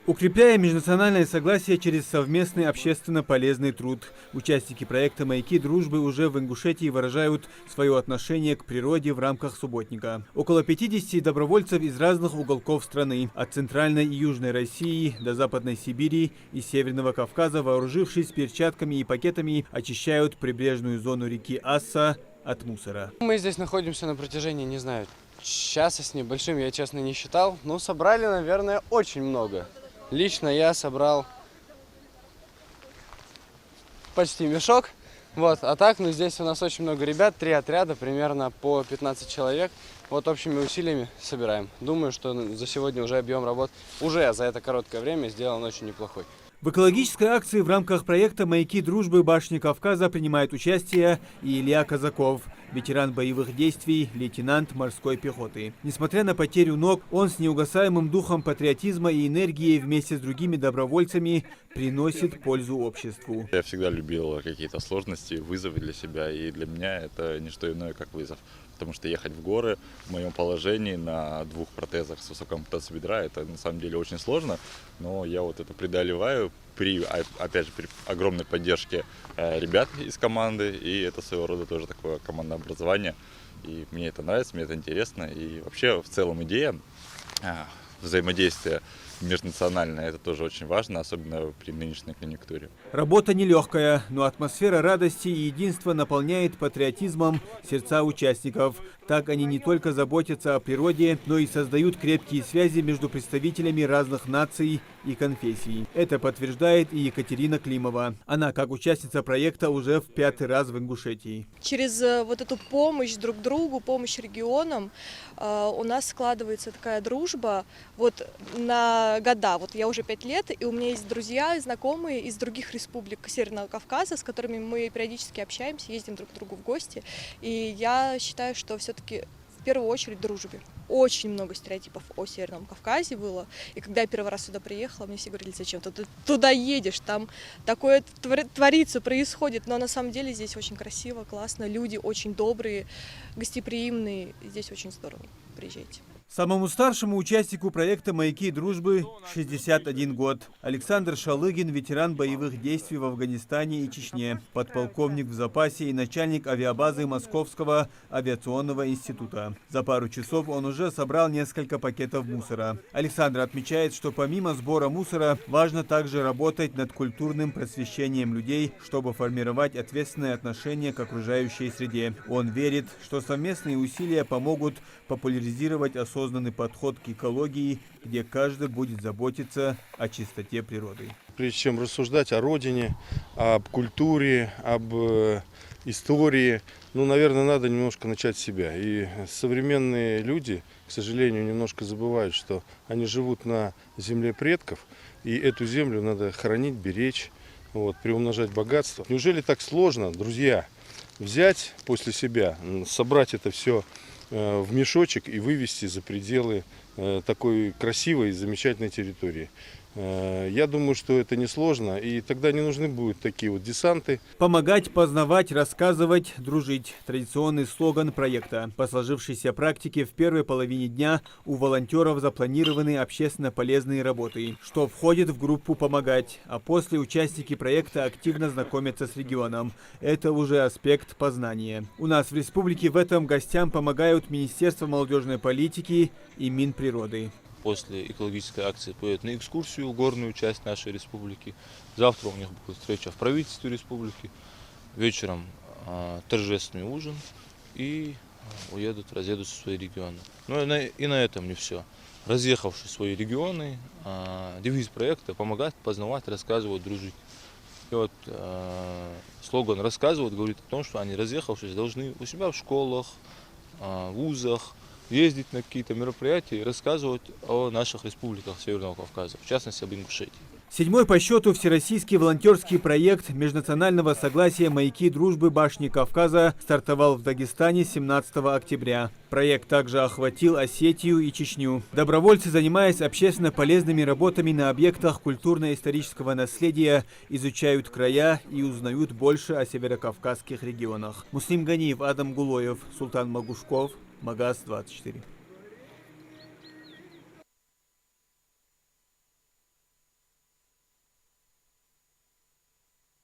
Укрепляя межнациональное согласие через совместный общественно полезный труд, участники проекта «Маяки дружбы» уже в Ингушетии выражают свое отношение к природе в рамках субботника. Около 50 добровольцев из разных уголков страны, от Центральной и Южной России до Западной Сибири и Северного Кавказа, вооружившись перчатками и пакетами, очищают прибрежную зону реки Асса от мусора. Мы здесь находимся на протяжении, не знаю, часа с небольшим, я честно не считал, но собрали, наверное, очень много. Лично я собрал почти мешок, вот, а так, здесь у нас очень много ребят, 3 отряда, примерно по 15 человек, вот общими усилиями собираем. Думаю, что за сегодня уже объем работ, уже за это короткое время сделан очень неплохой. В экологической акции в рамках проекта «Маяки дружбы» башни Кавказа принимает участие и Илья Казаков, ветеран боевых действий, лейтенант морской пехоты. Несмотря на потерю ног, он с неугасаемым духом патриотизма и энергией вместе с другими добровольцами приносит пользу обществу. Я всегда любил какие-то сложности, вызовы для себя, и для меня это не что иное, как вызов. Потому что ехать в горы в моем положении на 2 протезах с высокой ампутацией бедра, это на самом деле очень сложно, но я вот это преодолеваю опять же, при огромной поддержке ребят из команды, и это своего рода тоже такое командообразование. И мне это нравится, мне это интересно, и вообще в целом идея взаимодействия межнациональное, это тоже очень важно, особенно при нынешней конъюнктуре. Работа нелегкая, но атмосфера радости и единства наполняет патриотизмом сердца участников. Так они не только заботятся о природе, но и создают крепкие связи между представителями разных наций и конфессий. Это подтверждает и Екатерина Климова. Она, как участница проекта, уже в 5-й раз в Ингушетии. Через вот эту помощь друг другу, помощь регионам у нас складывается такая дружба вот на года. Вот я уже 5 лет, и у меня есть друзья и знакомые из других республик Северного Кавказа, с которыми мы периодически общаемся, ездим друг к другу в гости. И я считаю, что все-таки в первую очередь дружбе. Очень много стереотипов о Северном Кавказе было. И когда я первый раз сюда приехала, мне все говорили, зачем ты туда едешь, там такое творится, происходит. Но на самом деле здесь очень красиво, классно, люди очень добрые, гостеприимные. Здесь очень здорово. Приезжайте. Самому старшему участнику проекта «Маяки дружбы» 61 год. Александр Шалыгин, ветеран боевых действий в Афганистане и Чечне, подполковник в запасе и начальник авиабазы Московского авиационного института. За пару часов он уже собрал несколько пакетов мусора. Александр отмечает, что помимо сбора мусора, важно также работать над культурным просвещением людей, чтобы формировать ответственное отношение к окружающей среде. Он верит, что совместные усилия помогут популяризировать осознанный подход к экологии, где каждый будет заботиться о чистоте природы. Прежде чем рассуждать о родине, об культуре, об истории, наверное, надо немножко начать с себя. И современные люди, к сожалению, немножко забывают, что они живут на земле предков, и эту землю надо хранить, беречь, приумножать богатство. Неужели так сложно, друзья, взять после себя, собрать это все в мешочек и вывести за пределы такой красивой и замечательной территории? Я думаю, что это несложно, и тогда не нужны будут такие десанты. Помогать, познавать, рассказывать, дружить. Традиционный слоган проекта. По сложившейся практике в первой половине дня у волонтеров запланированы общественно полезные работы, что входит в группу «Помогать», а после участники проекта активно знакомятся с регионом. Это уже аспект познания. У нас в республике в этом гостям помогают Министерство молодежной политики и Минприроды. После экологической акции поедут на экскурсию в горную часть нашей республики. Завтра у них будет встреча в правительстве республики. Вечером торжественный ужин и разъедутся в свои регионы. И на этом не все. Разъехавшись в свои регионы, девиз проекта — помогать, познавать, рассказывать, дружить. И слоган «рассказывать» говорит о том, что они, разъехавшись, должны у себя в школах, вузах, ездить на какие-то мероприятия и рассказывать о наших республиках Северного Кавказа, в частности об Ингушетии. 7-й по счету всероссийский волонтерский проект межнационального согласия «Маяки дружбы» башни Кавказа стартовал в Дагестане 17 октября. Проект также охватил Осетию и Чечню. Добровольцы, занимаясь общественно полезными работами на объектах культурно-исторического наследия, изучают края и узнают больше о северокавказских регионах. Муслим Ганиев, Адам Гулоев, Султан Магушков, Магаз 24.